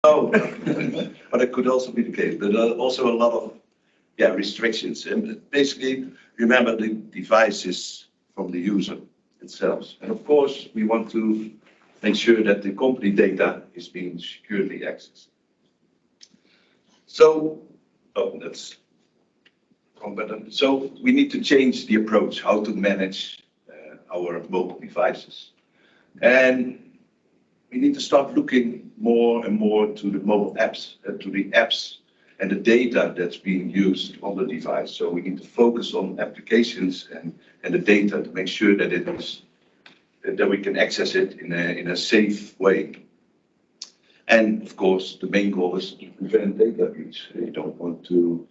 Oh, but it could also be the case, but also a lot of restrictions. And basically, remember the device is from the user itself. And of course, we want to make sure that the company data is being securely accessed. So, that's competent. So we need to change the approach, how to manage our mobile devices. And we need to start looking more and more to the mobile apps, to the apps and the data that's being used on the device. So we need to focus on applications and the data to make sure that it is that we can access it in a safe way. And of course, the main goal is to prevent data breach. You don't want to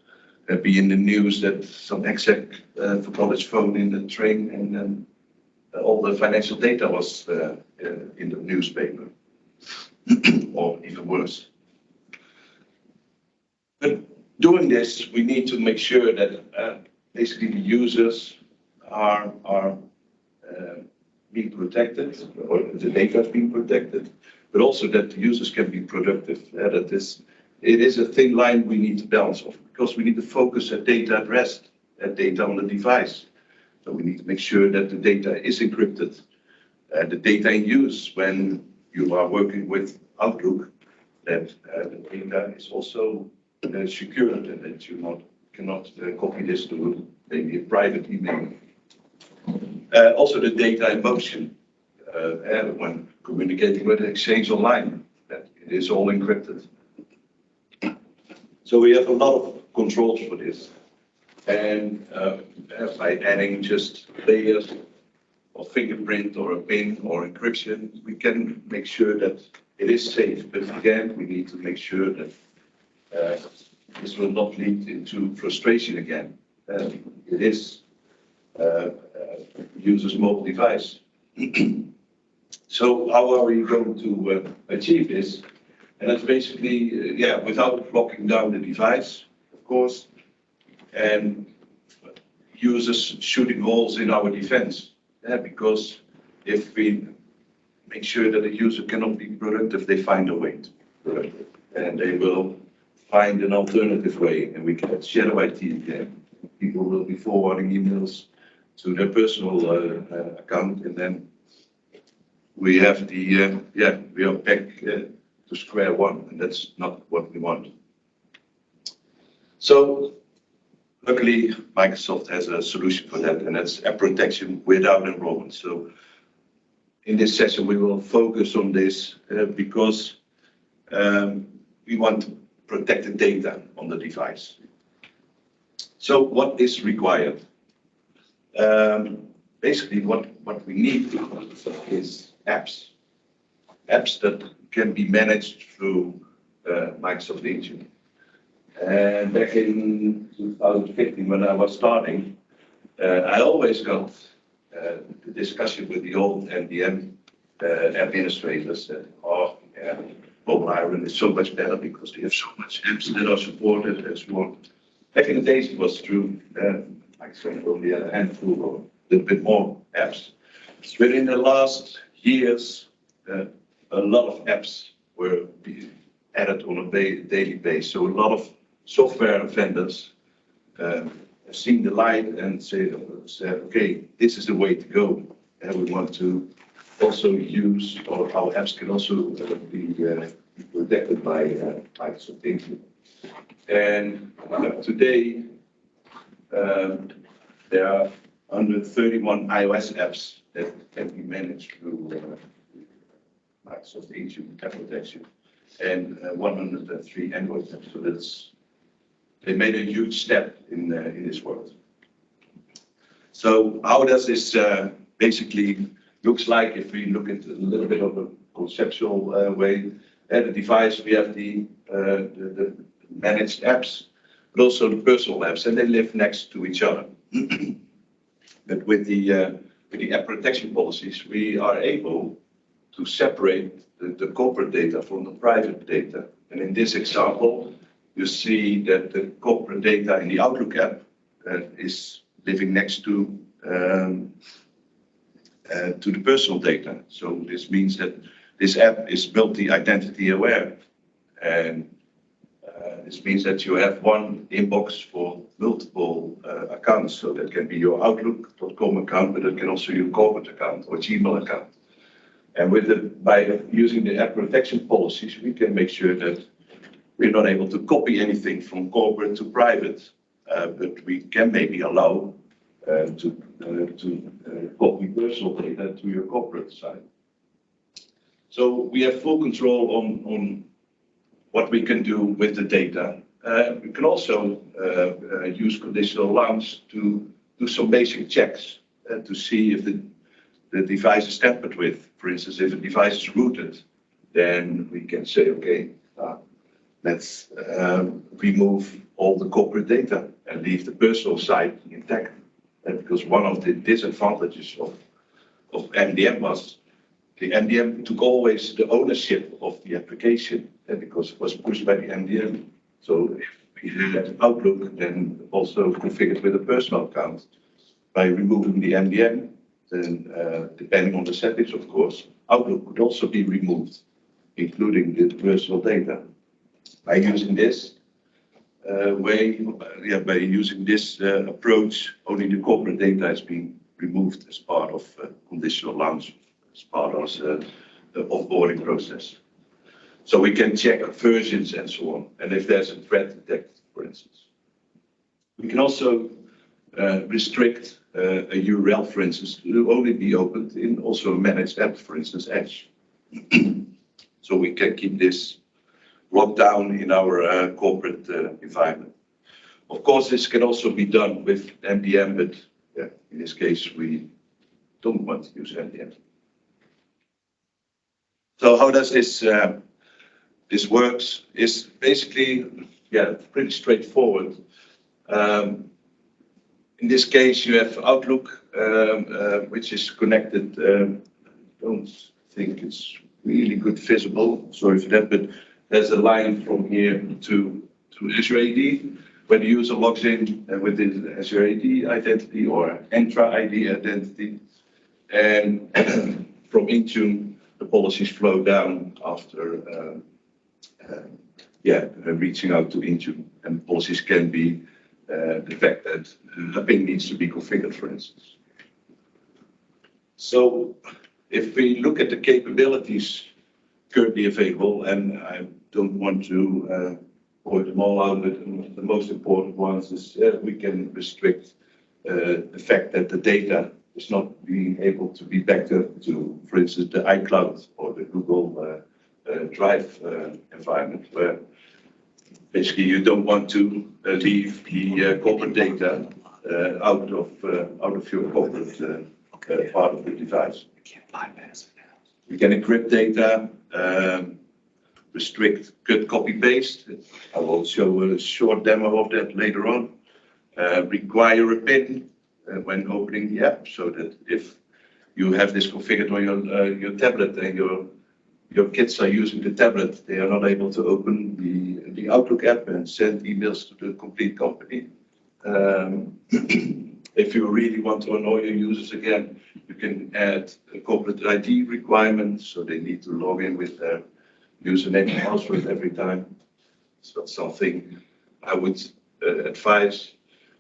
be in the news that some exec forgot his phone in the train and then all the financial data was in the newspaper, or even worse. But doing this, we need to make sure that basically the users are being protected, or the data is being protected, but also that the users can be productive. It is a thin line we need to balance off, because we need to focus at data at rest, at data on the device. So we need to make sure that the data is encrypted, the data in use when you are working with Outlook, that the data is also secured and that you cannot copy this to maybe a private email. Also the data in motion, when communicating with the exchange online, that it is all encrypted. So we have a lot of controls for this. And by adding just layers of fingerprint or a PIN or encryption, we can make sure that it is safe. But again, we need to make sure that this will not lead into frustration again. It is user's mobile device. So how are we going to achieve this? And that's basically, without locking down the device, of course, and users shooting holes in our defense. Because if we make sure that the user cannot be productive, they find a way to be productive. And they will find an alternative way, and we can shadow IT again. People will be forwarding emails to their personal account, and then we have the, we are back to square one, and that's not what we want. So, luckily, Microsoft has a solution for that, and that's app protection without enrollment. So in this session, we will focus on this because we want to protect the data on the device. So what is required? Basically, what we need is apps. Apps that can be managed through Microsoft Azure. And back in 2015, when I was starting, I always got the discussion with the old NDM administrators that, Mobile Iron is so much better because they have so much apps that are supported and so on. Back in the days, it was true. Microsoft only had a handful or a little bit more apps. But in the last years, a lot of apps were being added on a daily basis. So a lot of software vendors have seen the light and said, okay, this is the way to go. And we want to also use, or our apps can also be protected by Microsoft Azure. And today, there are 131 iOS apps that can be managed through Microsoft Azure App Protection, and 103 Android apps. So they made a huge step in this world. So how does this basically looks like if we look at a little bit of a conceptual way? At the device, we have the managed apps, but also the personal apps, and they live next to each other. But with the app protection policies, we are able to separate the corporate data from the private data. And in this example, you see that the corporate data in the Outlook app is living next to the personal data. So this means that this app is multi-identity aware. And this means that you have one inbox for multiple accounts. So that can be your Outlook.com account, but it can also be your corporate account or Gmail account. And by using the app protection policies, we can make sure that we're not able to copy anything from corporate to private, but we can maybe allow to copy personal data to your corporate side. So we have full control on what we can do with the data. We can also use conditional launch to do some basic checks to see if the device is tampered with. For instance, if a device is rooted, then we can say, okay, let's remove all the corporate data and leave the personal side intact. Because one of the disadvantages of MDM was the MDM took always the ownership of the application because it was pushed by the MDM. So if we had Outlook, then also configured with a personal account. By removing the MDM, then depending on the settings, of course, Outlook could also be removed, including the personal data. By using this by using this approach, only the corporate data is being removed as part of conditional launch, as part of the offboarding process. So we can check versions and so on, and if there's a threat detected, for instance. We can also restrict a URL, for instance, to only be opened in also a managed app, for instance, Edge. So we can keep this locked down in our corporate environment. Of course, this can also be done with MDM, but in this case, we don't want to use MDM. So how does this works? Is basically pretty straightforward. In this case, you have Outlook, which is connected. I don't think it's really good visible. Sorry for that, but there's a line from here to Azure AD. When the user logs in with the Azure AD identity or Entra ID identity, and from Intune, the policies flow down after reaching out to Intune, and policies can be the fact that a ping needs to be configured, for instance. So if we look at the capabilities currently available, and I don't want to point them all out, but the most important ones is we can restrict the fact that the data is not being able to be backed up to, for instance, the iCloud or the Google Drive environment, where basically you don't want to leave the corporate data out of your corporate part of the device. We can encrypt data, restrict cut, copy, paste. I will show a short demo of that later on. Require a PIN when opening the app, so that if you have this configured on your tablet and your kids are using the tablet, they are not able to open the Outlook app and send emails to the complete company. If you really want to annoy your users again, you can add a corporate ID requirement, so they need to log in with their username and password every time. It's not something I would advise,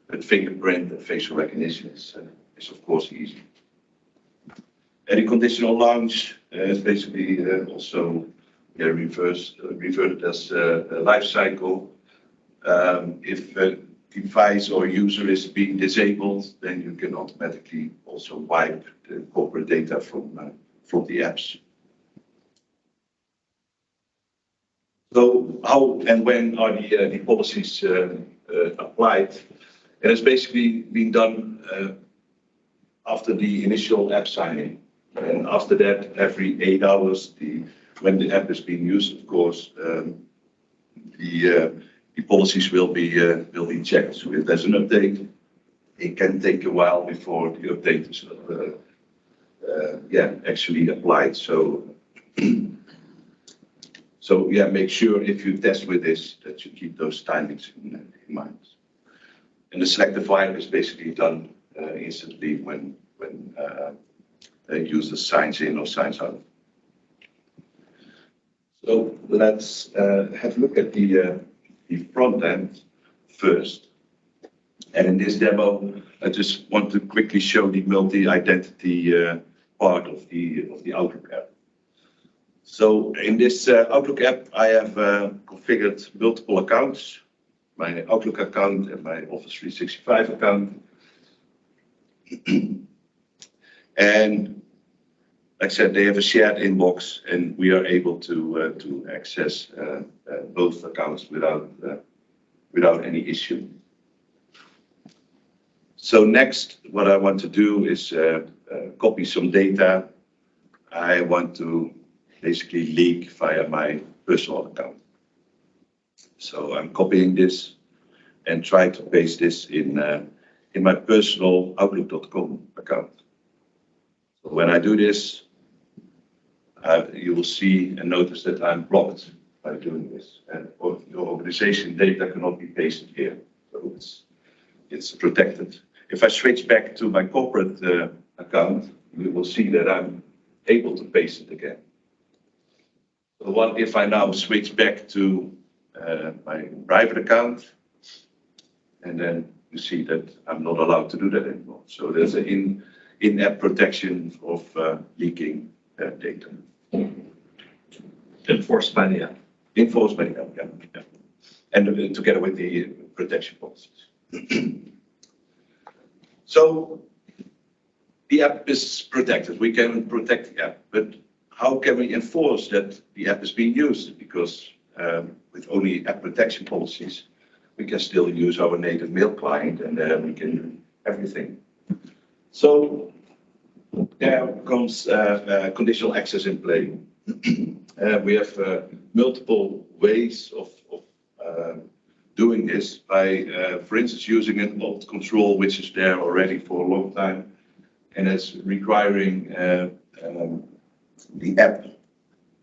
but fingerprint and facial recognition is of course easy. Any conditional launch is basically also reverted as a life cycle. If a device or user is being disabled, then you can automatically also wipe the corporate data from the apps. So how and when are the policies applied? And it's basically being done after the initial app signing. And after that, every 8 hours, when the app is being used, of course, the policies will be checked. So if there's an update, it can take a while before the update is actually applied. So make sure if you test with this that you keep those timings in mind. And the selective wipe is basically done instantly when a user signs in or signs out. So let's have a look at the front end first. And in this demo, I just want to quickly show the multi-identity part of the Outlook app. So in this Outlook app, I have configured multiple accounts, my Outlook account and my Office 365 account. And like I said, they have a shared inbox, and we are able to access both accounts without any issue. So next, what I want to do is copy some data. I want to basically leak via my personal account. So I'm copying this and try to paste this in my personal Outlook.com account. So when I do this, you will see and notice that I'm blocked by doing this. And your organization data cannot be pasted here. So it's protected. If I switch back to my corporate account, you will see that I'm able to paste it again. So what if I now switch back to my private account, and then you see that I'm not allowed to do that anymore. So there's an in-app protection of leaking data. Enforced by the app. Enforced by the app, yeah. And together with the protection policies. So the app is protected. We can protect the app, but how can we enforce that the app is being used? Because with only app protection policies, we can still use our native mail client, and we can do everything. So there comes conditional access in play. We have multiple ways of doing this by, for instance, using an opt control, which is there already for a long time, and it's requiring the app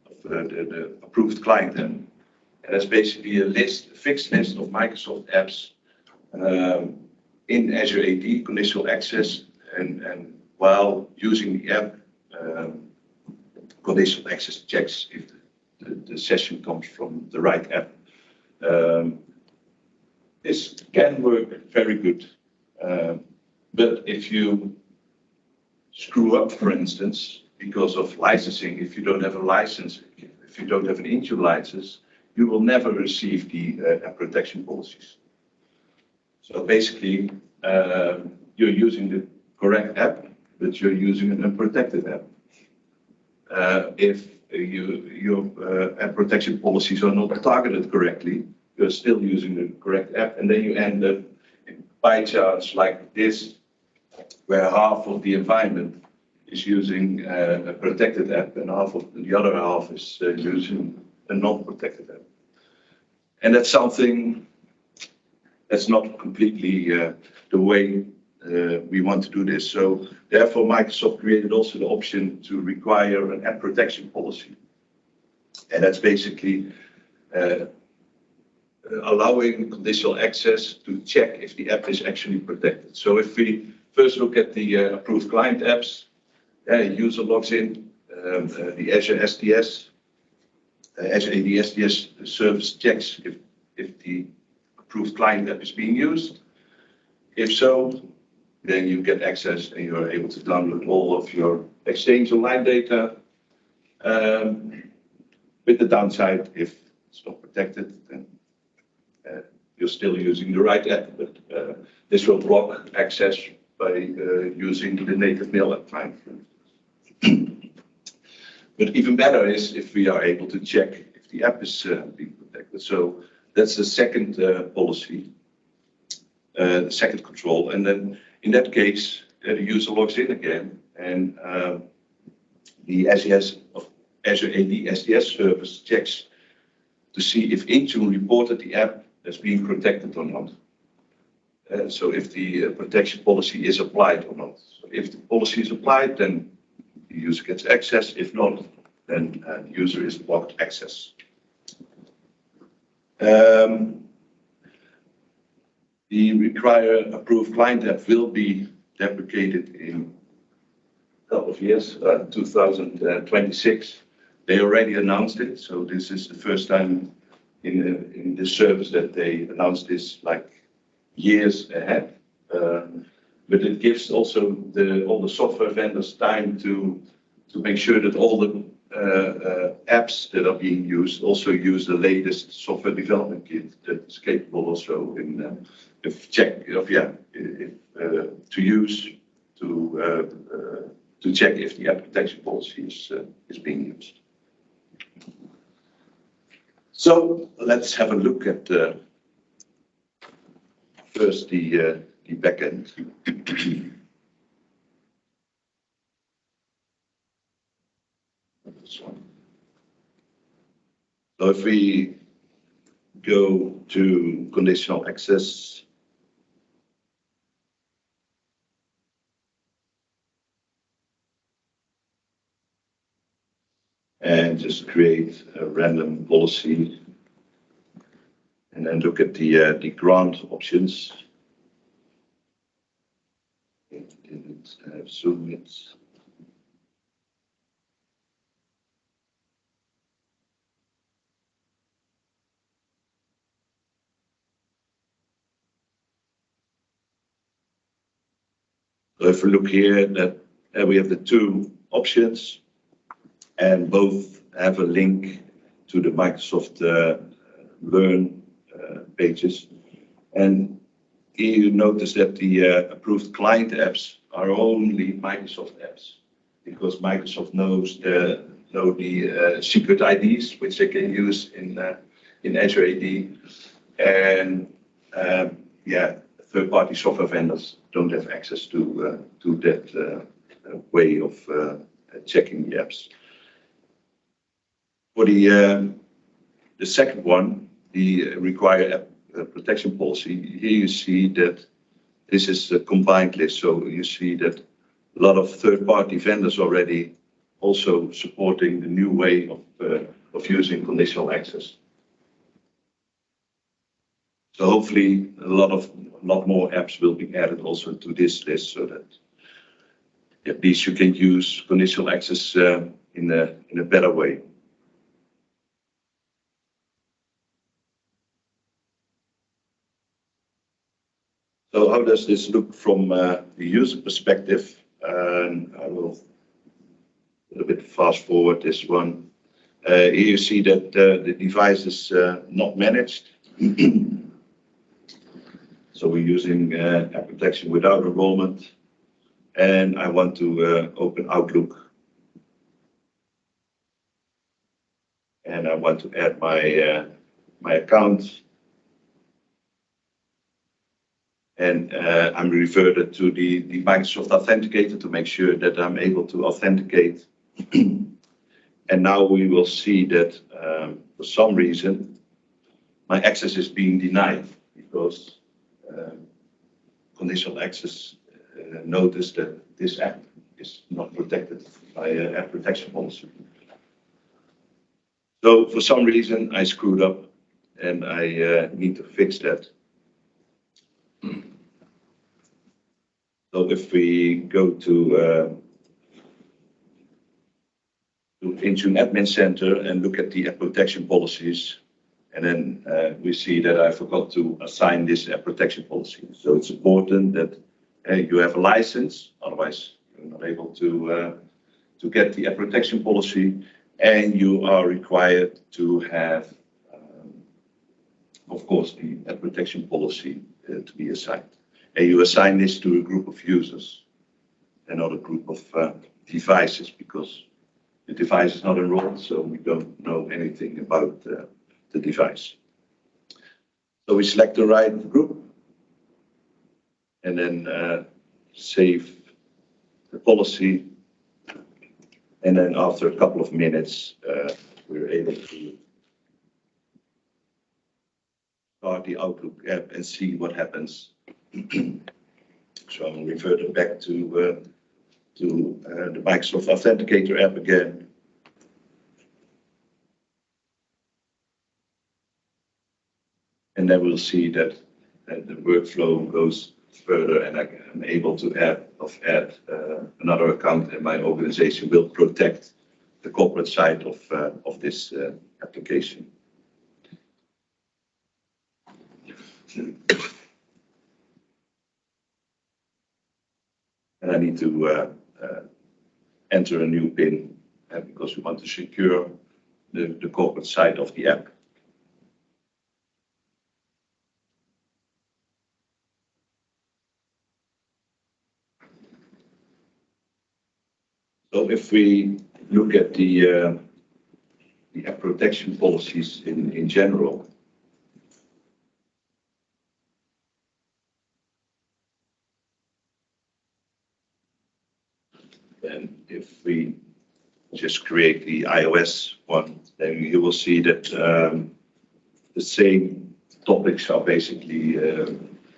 of the approved client. And that's basically a fixed list of Microsoft apps in Azure AD conditional access, and while using the app, conditional access checks if the session comes from the right app. This can work very good, but if you screw up, for instance, because of licensing, if you don't have a license, if you don't have an Intune license, you will never receive the app protection policies. So basically, you're using the correct app, but you're using an unprotected app. If your app protection policies are not targeted correctly, you're still using the correct app, and then you end up in pie charts like this, where half of the environment is using a protected app, and the other half is using a non-protected app. And that's something that's not completely the way we want to do this. So therefore, Microsoft created also the option to require an app protection policy. And that's basically allowing conditional access to check if the app is actually protected. So if we first look at the approved client apps, user logs in, the Azure SDS, Azure AD SDS service checks if the approved client app is being used. If so, then you get access and you're able to download all of your Exchange Online data. With the downside, if it's not protected, then you're still using the right app, but this will block access by using the native mail app client. But even better is if we are able to check if the app is being protected. So that's the second policy, the second control. And then in that case, the user logs in again, and the Azure AD SDS service checks to see if Intune reported the app as being protected or not. So if the protection policy is applied or not. So if the policy is applied, then the user gets access. If not, then the user is blocked access. The required approved client app will be deprecated in a couple of years, 2026. They already announced it, so this is the first time in this service that they announced this like years ahead. But it gives also all the software vendors time to make sure that all the apps that are being used also use the latest software development kit that's capable also in to check if the app protection policy is being used. So let's have a look at first the backend. So if we go to conditional access, and just create a random policy, and then look at the grant options. Didn't zoom it. So if we look here, that we have the two options, and both have a link to the Microsoft Learn pages. And here you notice that the approved client apps are only Microsoft apps, because Microsoft knows the secret IDs which they can use in Azure AD, and third-party software vendors don't have access to that way of checking the apps. For the second one, the require app protection policy, here you see that this is a combined list. So you see that a lot of third-party vendors already also supporting the new way of using conditional access. So hopefully a lot more apps will be added also to this list, so that at least you can use conditional access in a better way. So how does this look from the user perspective? I will a little bit fast forward this one. Here you see that the device is not managed. So we're using app protection without enrollment, and I want to open Outlook, and I want to add my account, and I'm reverted to the Microsoft Authenticator to make sure that I'm able to authenticate. And now we will see that for some reason my access is being denied, because conditional access noticed that this app is not protected by app protection policy. So for some reason I screwed up, and I need to fix that. So if we go to Intune Admin Center and look at the app protection policies, and then we see that I forgot to assign this app protection policy. So it's important that you have a license, otherwise you're not able to get the app protection policy, and you are required to have, of course, the app protection policy to be assigned. And you assign this to a group of users and not a group of devices, because the device is not enrolled, so we don't know anything about the device. So we select the right group, and then save the policy, and then after a couple of minutes we're able to start the Outlook app and see what happens. So I'm reverted back to the Microsoft Authenticator app again. And then we'll see that the workflow goes further, and I'm able to add another account, and my organization will protect the corporate side of this application. And I need to enter a new PIN because we want to secure the corporate side of the app. So if we look at the app protection policies in general, and if we just create the iOS one, then you will see that the same topics are basically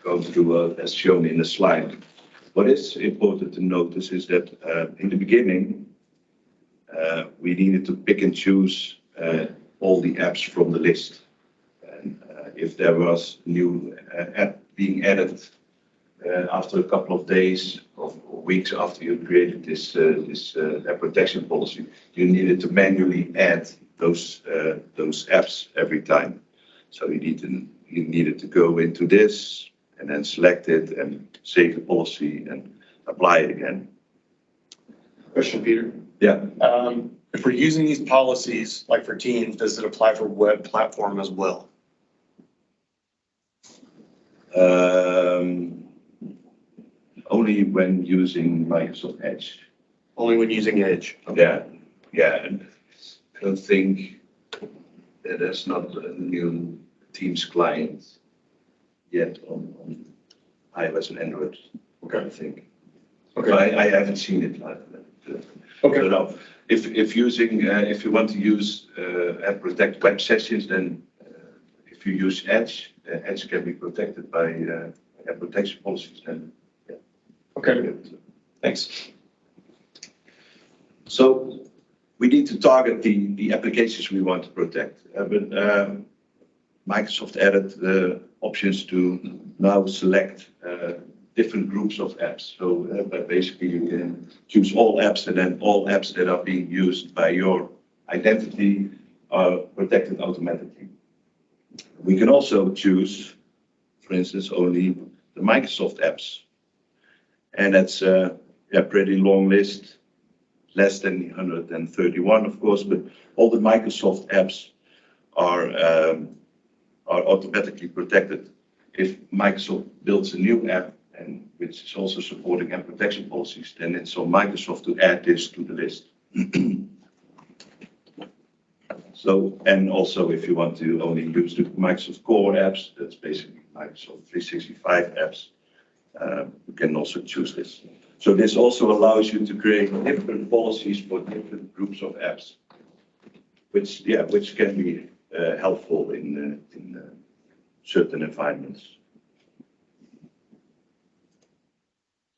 going through as shown in the slide. What is important to notice is that in the beginning, we needed to pick and choose all the apps from the list. And if there was new app being added after a couple of days or weeks after you created this app protection policy, you needed to manually add those apps every time. So you needed to go into this and then select it and save the policy and apply it again. Question, Peter. Yeah. If we're using these policies, like for Teams, does it apply for web platform as well? Only when using Microsoft Edge. Only when using Edge? Okay. Yeah. And I don't think that there's not a new Teams client yet on iOS and Android. Okay. I think. Okay. So I haven't seen it. Okay. So no, if you want to use and protect web sessions, then if you use Edge, Edge can be protected by app protection policies. Then yeah. Okay. Thanks. So we need to target the applications we want to protect. But Microsoft added the options to now select different groups of apps. So basically you can choose all apps, and then all apps that are being used by your identity are protected automatically. We can also choose, for instance, only the Microsoft apps. And that's a pretty long list, less than 131, of course, but all the Microsoft apps are automatically protected. If Microsoft builds a new app, and which is also supporting app protection policies, then it's on Microsoft to add this to the list. So, and also if you want to only use the Microsoft Core apps, that's basically Microsoft 365 apps, you can also choose this. So this also allows you to create different policies for different groups of apps, which can be helpful in certain environments.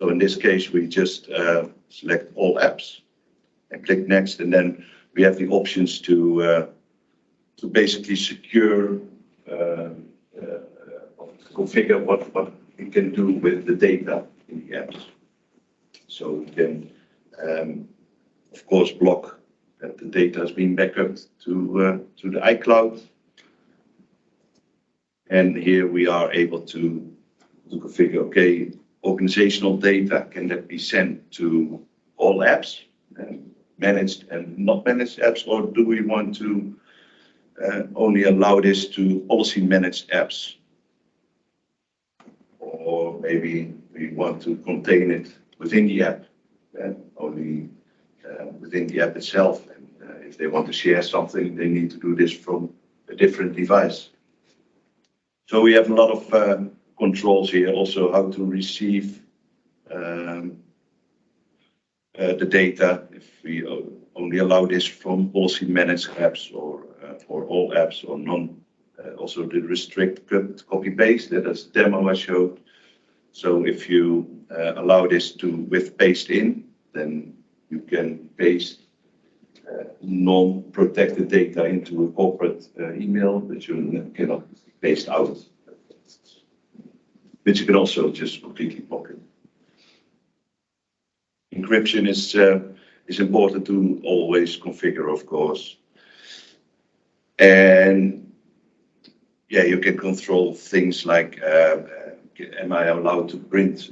So in this case, we just select all apps and click next, and then we have the options to basically secure, configure what we can do with the data in the apps. So we can, of course, block that the data is being backed to the iCloud. And here we are able to configure, okay, organizational data, can that be sent to all apps, managed and not managed apps, or do we want to only allow this to policy managed apps? Or maybe we want to contain it within the app, only within the app itself. And if they want to share something, they need to do this from a different device. So we have a lot of controls here, also how to receive the data, if we only allow this from policy managed apps or all apps or none. Also the restricted copy paste, that's the demo I showed. So if you allow this to with paste in, then you can paste non-protected data into a corporate email, but you cannot paste out. But you can also just completely block it. Encryption It's important to always configure, of course. And yeah, you can control things like, am I allowed to print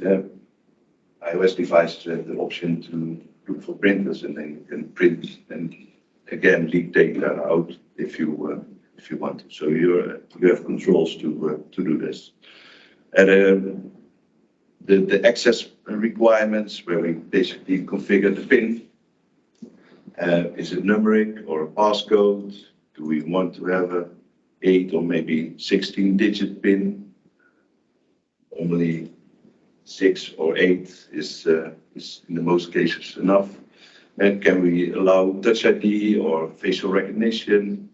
iOS devices have the option to look for printers, and then you can print and again leak data out if you want to. So you have controls to do this. And the access requirements, where we basically configure the PIN. Is it numeric or a passcode? Do we want to have a 8 or maybe 16-digit PIN? Normally 6 or 8 is in the most cases enough. And can we allow Touch ID or facial recognition,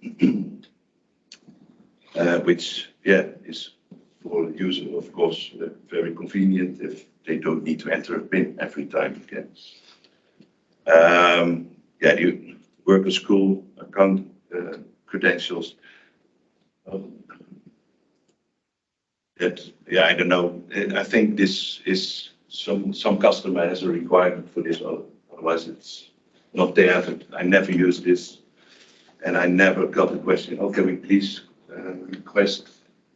which is for the user, of course, very convenient if they don't need to enter a PIN every time again. You work at school, account credentials. I don't know. I think this is some customer has a requirement for this, otherwise it's not there. I never use this, and I never got the question, oh, can we please request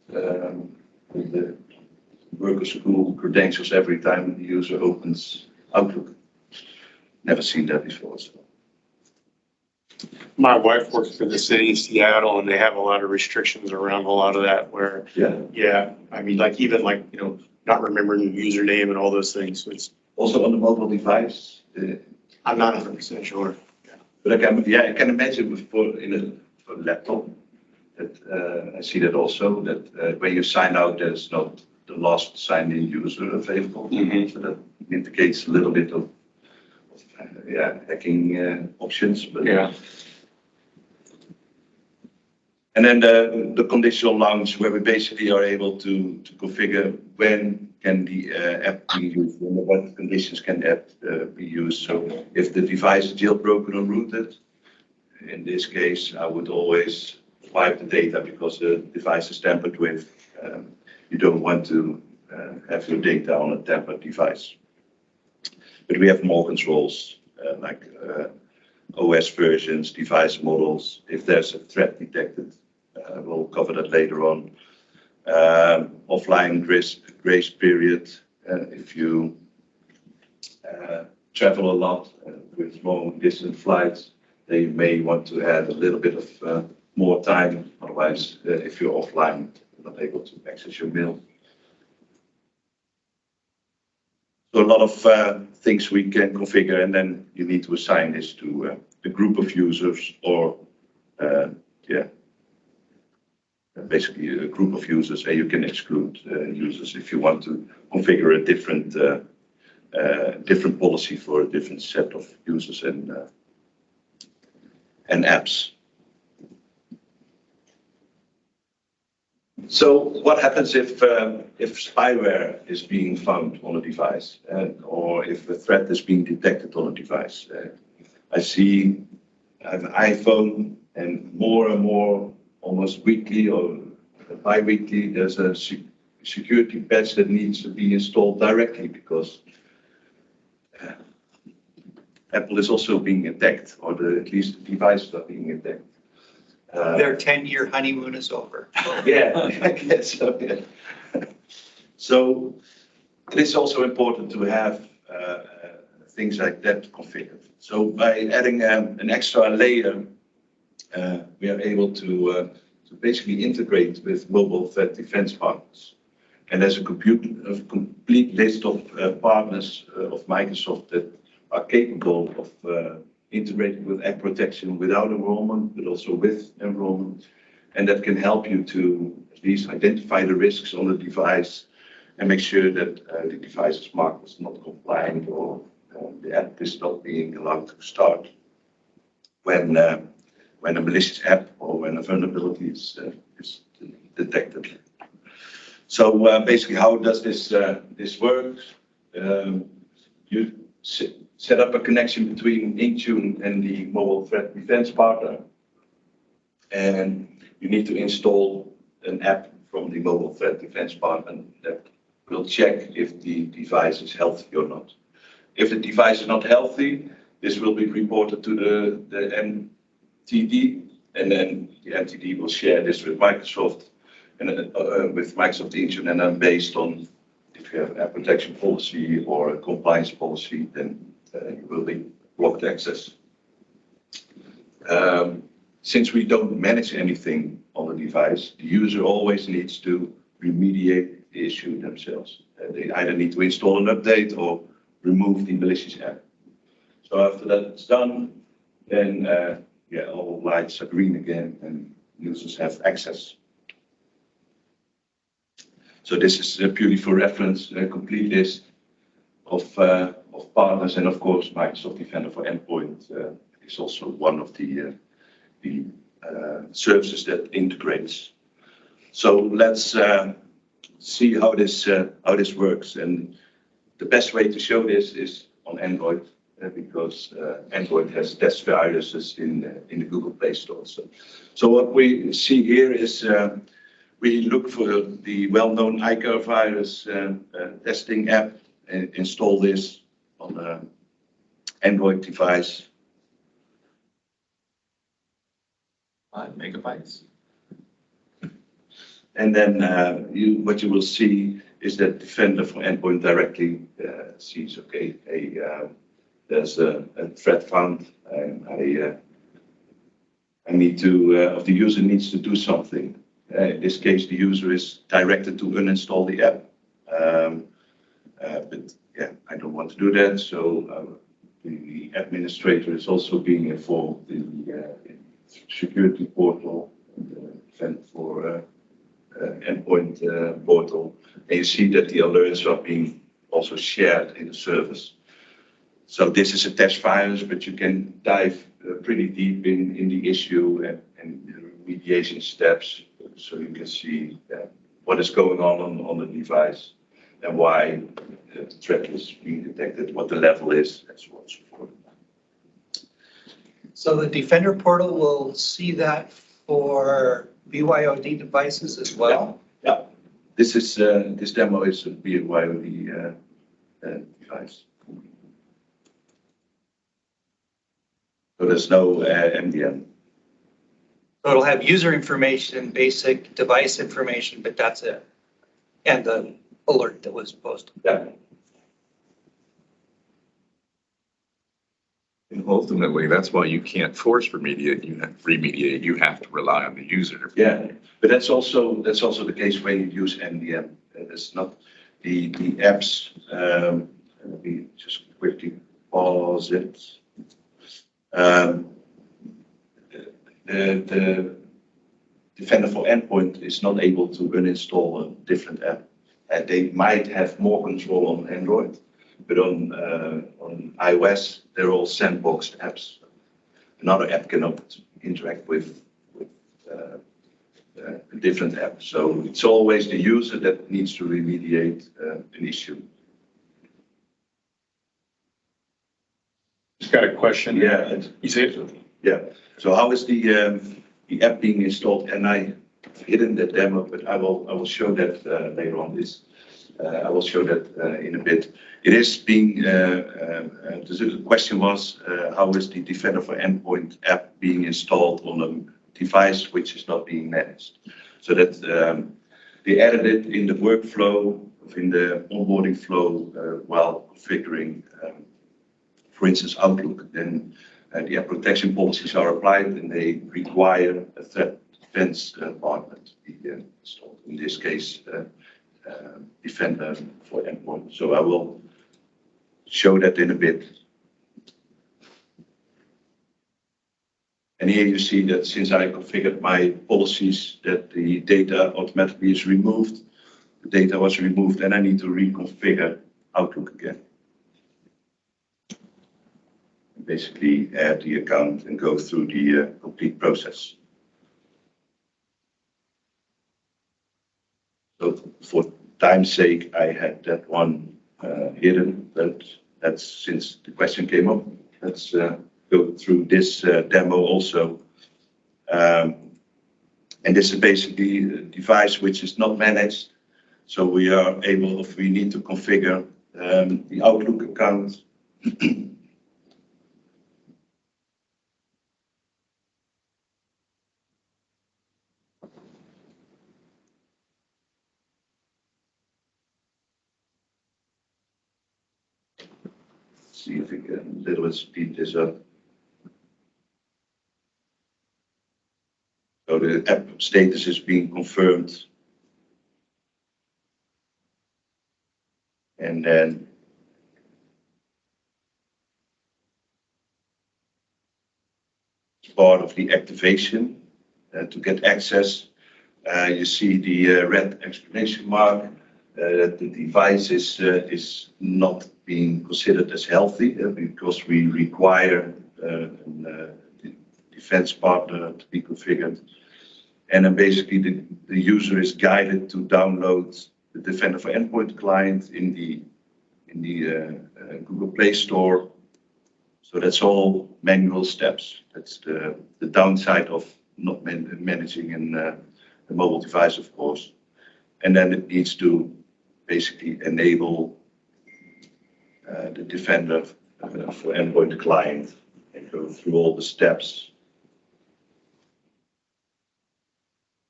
the worker school credentials every time the user opens Outlook? Never seen that before. So. My wife works for the city of Seattle, and they have a lot of restrictions around a lot of that where, I mean, like even like, not remembering your username and all those things. So it's also on the mobile device. I'm not 100% sure. But I can imagine for a laptop that I see that also, that when you sign out, there's not the last signed in user available. Mm-hmm. So that indicates a little bit of hacking options. But yeah. And then the conditional launch, where we basically are able to configure when can the app be used, and what conditions can the app be used. So if the device is jailbroken or rooted, in this case, I would always wipe the data because the device is tampered with. You don't want to have your data on a tampered device. But we have more controls like OS versions, device models. If there's a threat detected, we'll cover that later on. Offline grace period. If you travel a lot with long distance flights, they may want to have a little bit of more time. Otherwise, if you're offline, you're not able to access your mail. So a lot of things we can configure, and then you need to assign this to a group of users, or basically a group of users, and you can exclude users if you want to configure a different policy for a different set of users and apps. So what happens if spyware is being found on a device, or if a threat is being detected on a device? I see I have an iPhone, and more, almost weekly or bi-weekly, there's a security patch that needs to be installed directly because Apple is also being attacked, or at least the devices are being attacked. Their 10-year honeymoon is over. Yeah, I guess so. Yeah. So it is also important to have things like that configured. So by adding an extra layer, we are able to basically integrate with mobile threat defense partners. And there's a complete list of partners of Microsoft that are capable of integrating with app protection without enrollment, but also with enrollment. And that can help you to at least identify the risks on the device and make sure that the device is marked as not compliant, or the app is not being allowed to start when a malicious app or when a vulnerability is detected. So basically, how does this work? You set up a connection between Intune and the mobile threat defense partner, and you need to install an app from the mobile threat defense partner that will check if the device is healthy or not. If the device is not healthy, This will be reported to the MTD, and then the MTD will share this with Microsoft and with Microsoft Intune, and then based on if you have an app protection policy or a compliance policy, then you will be blocked access. Since we don't manage anything on the device, the user always needs to remediate the issue themselves. They either need to install an update or remove the malicious app. So after that's done, then all lights are green again and users have access. So this is purely for reference, a complete list of partners, and of course Microsoft Defender for Endpoint is also one of the services that integrates. So let's see how this works. And the best way to show this is on Android, because Android has test viruses in the Google Play Store. So what we see here is we look for the well-known ICAR virus testing app and install this on an Android device. 5 megabytes. And then what you will see is that Defender for Endpoint directly sees, okay, there's a threat found, and I need to, the user needs to do something. In this case, the user is directed to uninstall the app. But yeah, I don't want to do that, so the administrator is also being informed in the security portal, the Defender for Endpoint portal, and you see that the alerts are being also shared in the service. So this is a test virus, but you can dive pretty deep in the issue and the remediation steps, so you can see what is going on the device and why the threat is being detected, what the level is, and so on and so forth. So the Defender portal will see that for BYOD devices as well? Yeah. This is this demo is a BYOD device. So there's no MDM. So it'll have user information, basic device information, but that's it. And the alert that was posted. Yeah. And ultimately, that's why you can't force remediate. You have to rely on the user. Yeah, but that's also the case when you use MDM. It's not the apps. Let me just quickly pause it. The Defender for Endpoint is not able to uninstall a different app. They might have more control on Android, but on iOS, they're all sandboxed apps. Another app cannot interact with a different app. So it's always the user that needs to remediate an issue. Just got a question. Yeah. You say it? Yeah. So how is the app being installed? And I hidden the demo, but I will show that later on. I will show that in a bit. It is being. The question was, how is the Defender for Endpoint app being installed on a device which is not being managed? So that they added it in the workflow, in the onboarding flow, while configuring, for instance, Outlook. Then the app protection policies are applied, and they require a threat defense partner to be installed. In this case, Defender for Endpoint. So I will show that in a bit. And here you see that since I configured my policies, that the data automatically is removed. The data was removed, and I need to reconfigure Outlook again. Basically add the account and go through the complete process. So for time's sake, I had that one hidden, but that's since the question came up. Let's go through this demo also. And this is basically a device which is not managed. So we are able, if we need to configure the Outlook account, see if we can a little bit speed this up. So the app status is being confirmed. And then as part of the activation to get access, you see the red exclamation mark that the device is not being considered as healthy because we require a defense partner to be configured. And then basically the user is guided to download the Defender for Endpoint client in the Google Play Store. So that's all manual steps. That's the downside of not managing a mobile device, of course. And then it needs to basically enable the Defender for Endpoint client and go through all the steps.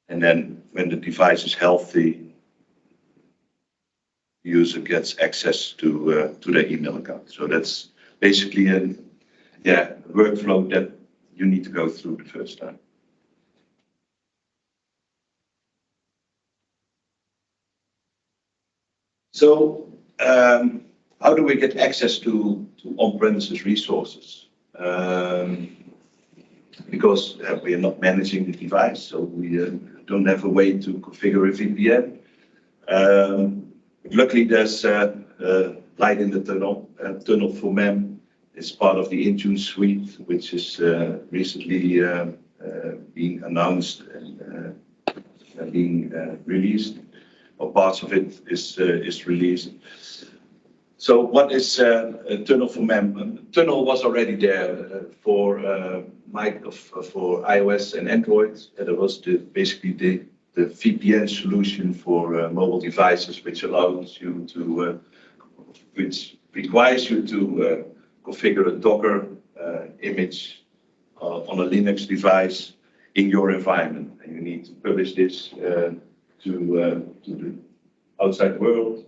And then when the device is healthy, the user gets access to their email account. So that's basically a workflow that you need to go through the first time. So how do we get access to on-premises resources? Because we are not managing the device, so we don't have a way to configure a VPN. Luckily, there's light in the tunnel. Tunnel for MEM is part of the Intune suite, which is recently being announced and being released, or parts of it is released. So what is Tunnel for MEM? Tunnel was already there for iOS and Android. That was basically the VPN solution for mobile devices, which allows you to, which requires you to configure a Docker image on a Linux device in your environment. And you need to publish this to the outside world.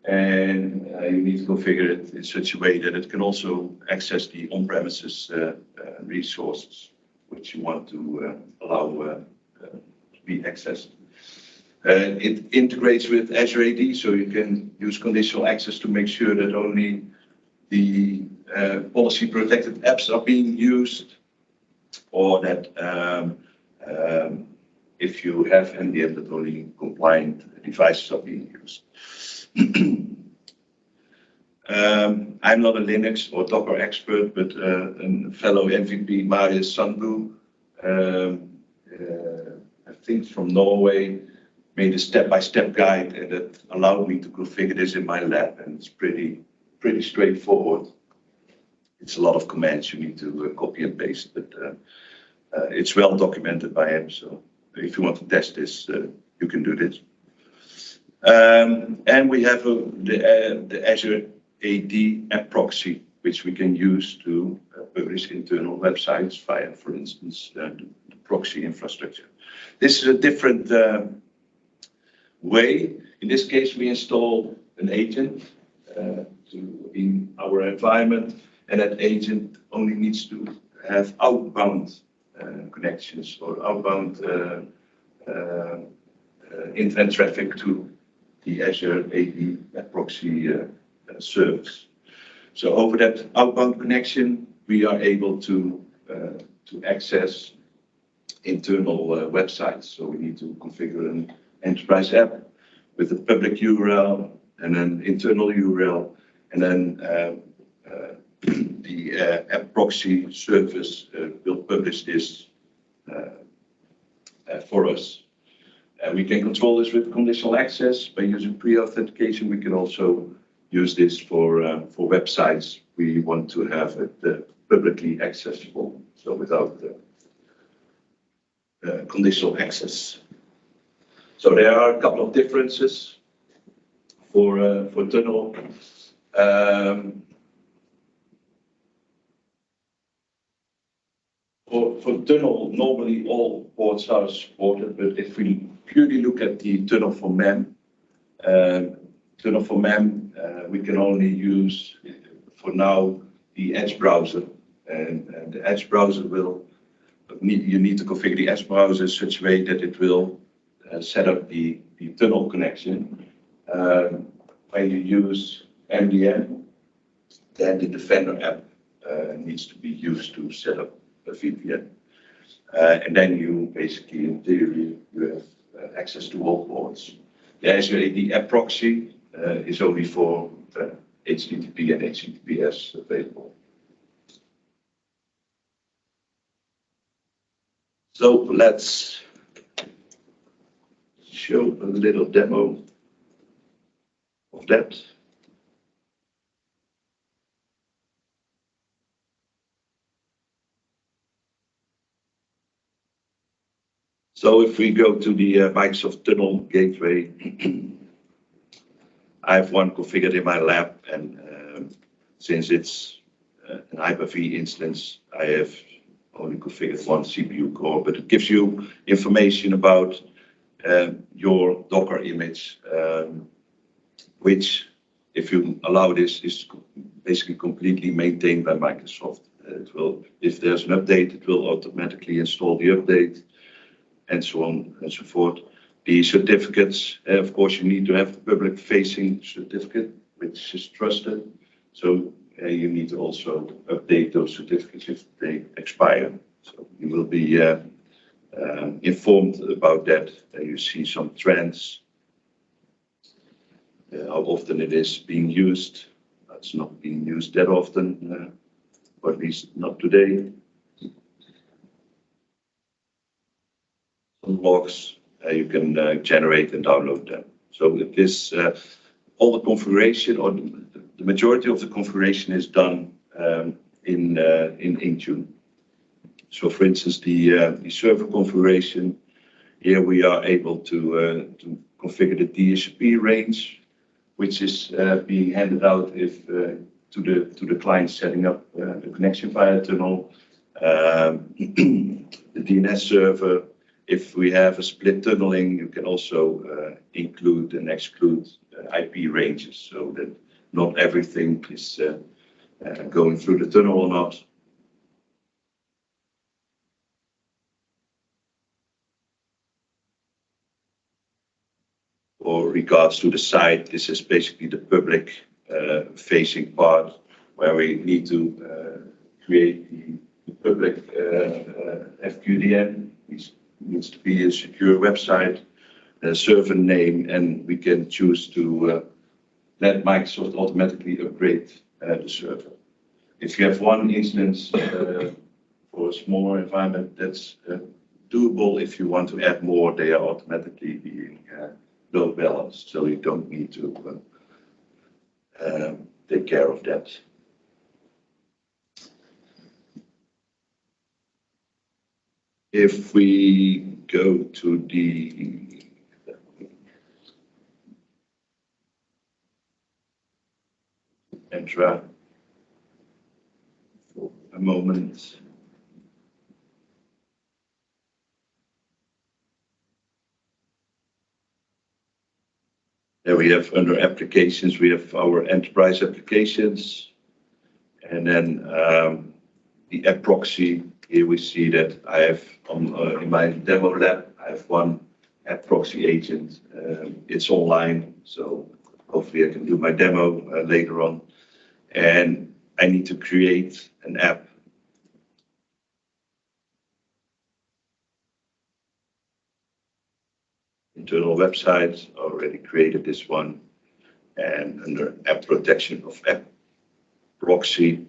And you need to configure it in such a way that it can also access the on-premises resources, which you want to allow to be accessed. It integrates with Azure AD, so you can use conditional access to make sure that only the policy-protected apps are being used, or that if you have NDM, that only compliant devices are being used. I'm not a Linux or Docker expert, but a fellow MVP, Marius Sandbu, I think from Norway, made a step-by-step guide that allowed me to configure this in my lab, and it's pretty straightforward. It's a lot of commands you need to copy and paste, but it's well documented by him. So if you want to test this, you can do this. And we have the Azure AD App Proxy, which we can use to publish internal websites via, for instance, the proxy infrastructure. This is a different way. In this case, we install an agent in our environment, and that agent only needs to have outbound connections or outbound internet traffic to the Azure AD App Proxy service. So over that outbound connection, we are able to access internal websites. So we need to configure an enterprise app with a public URL and an internal URL, and then the App Proxy service will publish this for us. We can control this with conditional access by using pre-authentication. We can also use this for websites we want to have it publicly accessible, so without conditional access. So there are a couple of differences for Tunnel. For Tunnel, normally all ports are supported, but if we purely look at the Tunnel for MEM, we can only use for now the Edge browser, and the Edge browser will you need to configure the Edge browser in such a way that it will set up the tunnel connection. When you use MDM, then the Defender app needs to be used to set up a VPN. And then you basically, in theory, you have access to all ports. The Azure AD App Proxy is only for HTTP and HTTPS available. So let's show a little demo of that. So if we go to the Microsoft Tunnel Gateway, I have one configured in my lab, and since it's an Hyper-V instance, I have only configured one CPU core, but it gives you information about your Docker image, which, if you allow this, is basically completely maintained by Microsoft. It will, if there's an update, it will automatically install the update, and so on and so forth. The certificates, of course, you need to have the public-facing certificate, which is trusted. So you need to also update those certificates if they expire. So you will be informed about that. You see some trends, how often it is being used. It's not being used that often, or at least not today. Some logs you can generate and download them. So this, all the configuration, or the majority of the configuration, is done in Intune. So, for instance, the server configuration, here we are able to configure the DHCP range, which is being handed out if to the client setting up the connection via tunnel. The DNS server. If we have a split tunneling, you can also include and exclude IP ranges, so that not everything is going through the tunnel or not. For regards to the site, this is basically the public facing part where we need to create the public FQDN. Needs to be a secure website, a server name, and we can choose to let Microsoft automatically upgrade the server. If you have one instance for a smaller environment, that's doable. If you want to add more, they are automatically being load balanced, so you don't need to take care of that. If we go to the Entra for a moment. There we have, under applications, we have our enterprise applications, and then the app proxy. Here we see that I have in my demo lab, I have one app proxy agent. It's online, so hopefully I can do my demo later on. And I need to create an app. Internal website, already created this one. And under app protection of app proxy,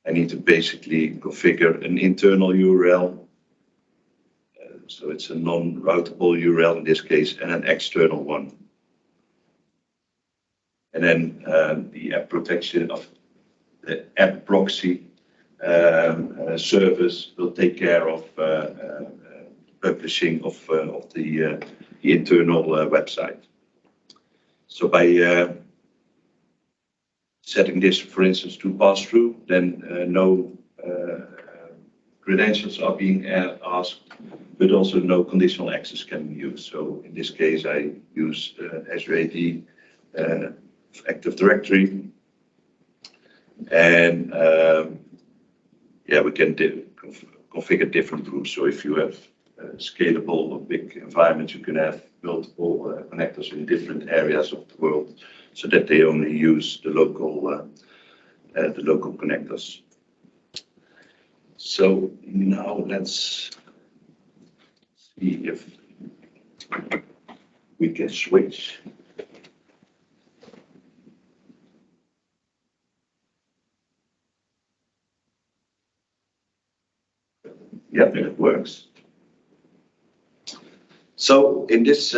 I need to basically configure an internal URL. So it's a non-routable URL in this case, and an external one. And then the app protection of the app proxy service will take care of publishing of the internal website. So by setting this, for instance, to pass through, then no credentials are being asked, but also no conditional access can be used. So in this case, I use Azure AD Active Directory. And yeah, we can configure different groups. So if you have scalable or big environments, you can have multiple connectors in different areas of the world, so that they only use the local connectors. So now let's see if we can switch. Yeah, it works. So in this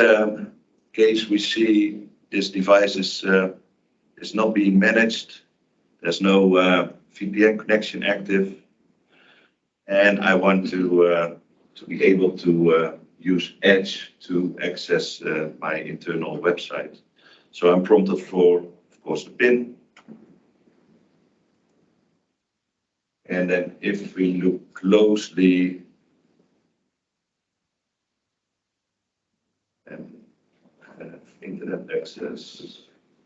case, we see this device is not being managed. There's no VPN connection active, and I want to be able to use Edge to access my internal website. So I'm prompted for, of course, the PIN. And then if we look closely, and internet access,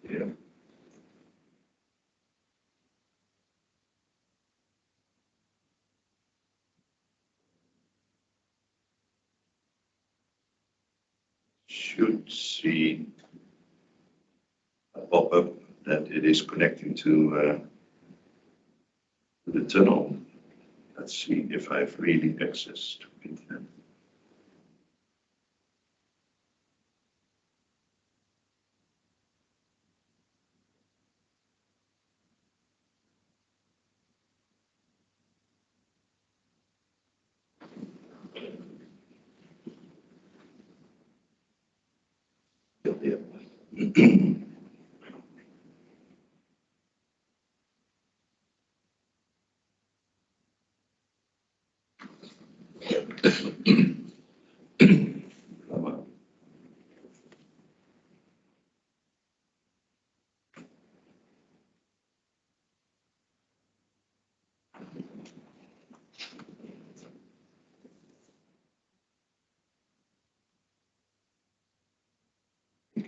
yeah. Should see a pop-up that it is connecting to the tunnel. Let's see if I have really access to internet.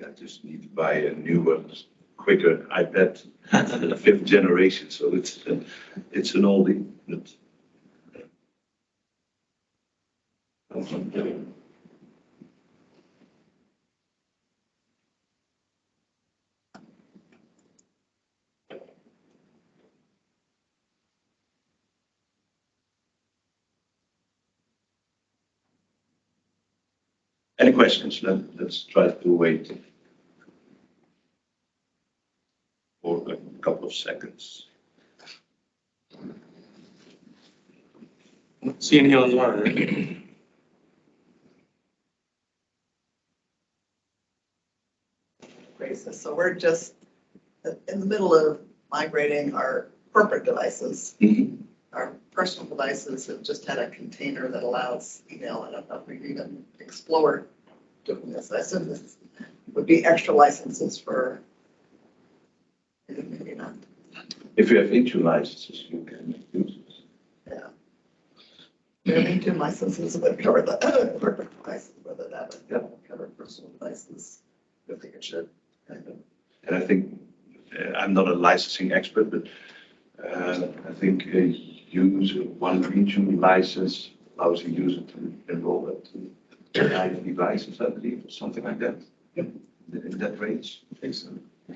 I just need to buy a newer, quicker iPad, the 5th generation. So it's an oldie. But any questions? Let's try to wait for a couple of seconds. See any online? Crisis. So we're just in the middle of migrating our corporate devices. Mhm. Our personal devices have just had a container that allows email. I don't know if we've even explored doing this. I assume this would be extra licenses for, maybe not. If you have Intune licenses, you can use it. Yeah. There are two licenses that cover the corporate devices, whether that would cover personal devices. I think it should. And I think, I'm not a licensing expert, but I think one Intune license allows a user to enroll up to 9 devices, I believe, or something like that. Yep. In that range. I think so.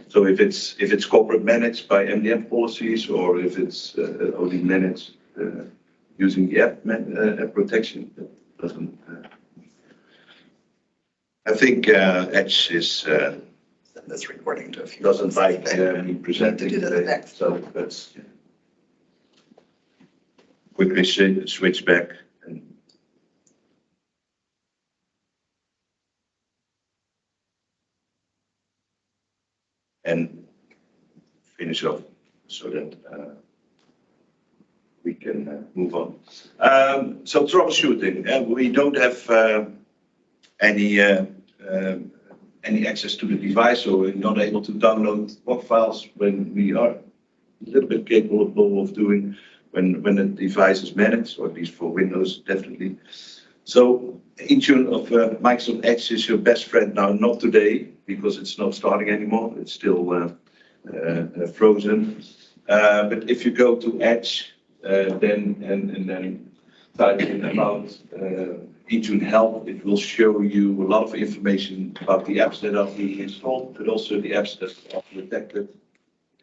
So if it's corporate managed by MDM policies, or if it's only managed using the app protection, that doesn't. I think Edge is. Send this recording to a few. Doesn't like me presenting To do this today, next. so let's quickly switch back and finish off so that we can move on. So troubleshooting, we don't have any access to the device, so we're not able to download log files when we are a little bit capable of doing when the device is managed, or at least for Windows, definitely. So Intune of Microsoft Edge is your best friend now, not today, because it's not starting anymore. It's still frozen. But if you go to Edge, then type in about Intune Help, it will show you a lot of information about the apps that are being installed, but also the apps that are detected.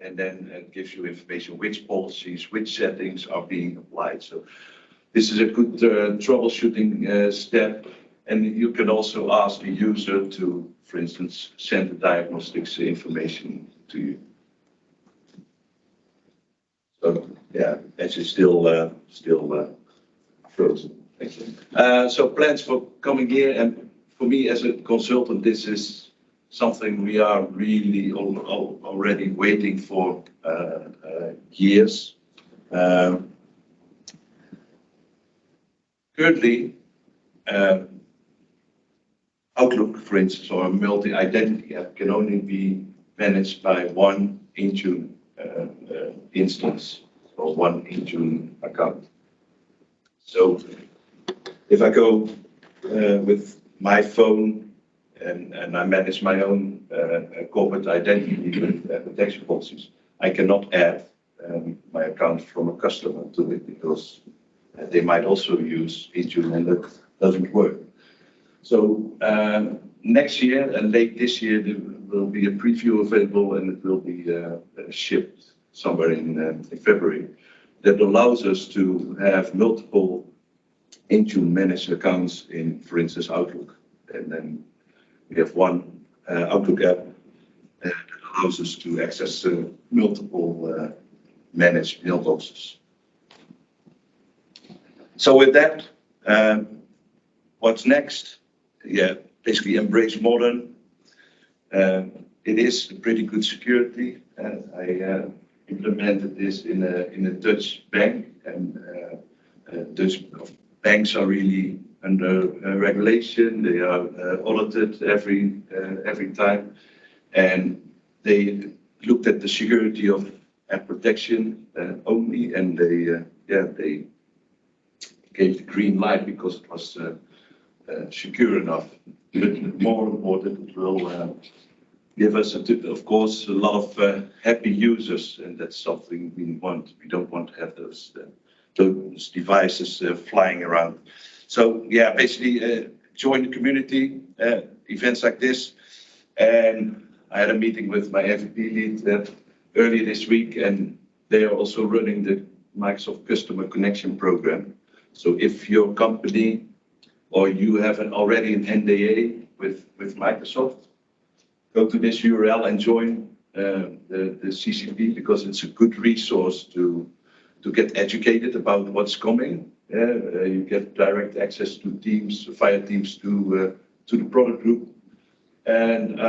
And then it gives you information which policies, which settings are being applied. So this is a good troubleshooting step. And you can also ask the user to, for instance, send the diagnostics information to you. So yeah, Edge is still frozen. Thank you. So plans for coming year, and for me as a consultant, this is something we are really already waiting for years. Currently, Outlook, for instance, or a multi-identity app can only be managed by one Intune instance or one Intune account. So if I go with my phone and I manage my own corporate identity with protection policies, I cannot add my account from a customer to it because they might also use Intune and that doesn't work. So next year and late this year, there will be a preview available and it will be shipped somewhere in February. That allows us to have multiple Intune managed accounts in, for instance, Outlook. And then we have one Outlook app that allows us to access multiple managed mailboxes. So with that, what's next? Yeah, basically embrace modern. It is a pretty good security. I implemented this in a Dutch bank, and Dutch banks are really under regulation. They are audited every time, and they looked at the security of app protection only, and they gave the green light because it was secure enough. But more important, it will give us, of course, a lot of happy users, and that's something we want. We don't want to have those devices flying around. So yeah, basically join the community, events like this. And I had a meeting with my MVP lead earlier this week, and they are also running the Microsoft Customer Connection Program. So if your company or you have already an NDA with Microsoft, go to this URL and join the CCP, because it's a good resource to get educated about what's coming. You get direct access to Teams, via Teams to the product group. And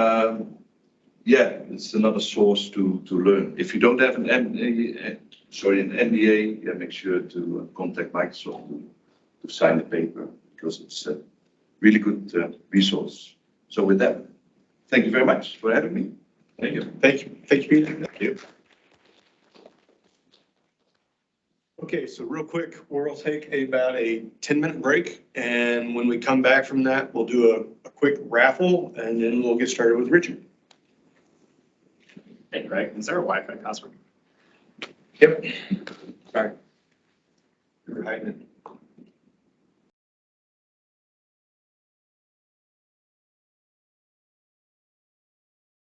yeah, it's another source to learn. If you don't have an NDA, yeah, make sure to contact Microsoft to sign the paper, because it's a really good resource. So with that, thank you very much for having me. Thank you. Thank you. Thank you, Peter. Thank you. Okay, so real quick, we'll take about a 10-minute break. And when we come back from that, we'll do a quick raffle, and then we'll get started with Richard. Hey, Greg, is there a Wi-Fi password? Yep. Sorry. You're hiding it.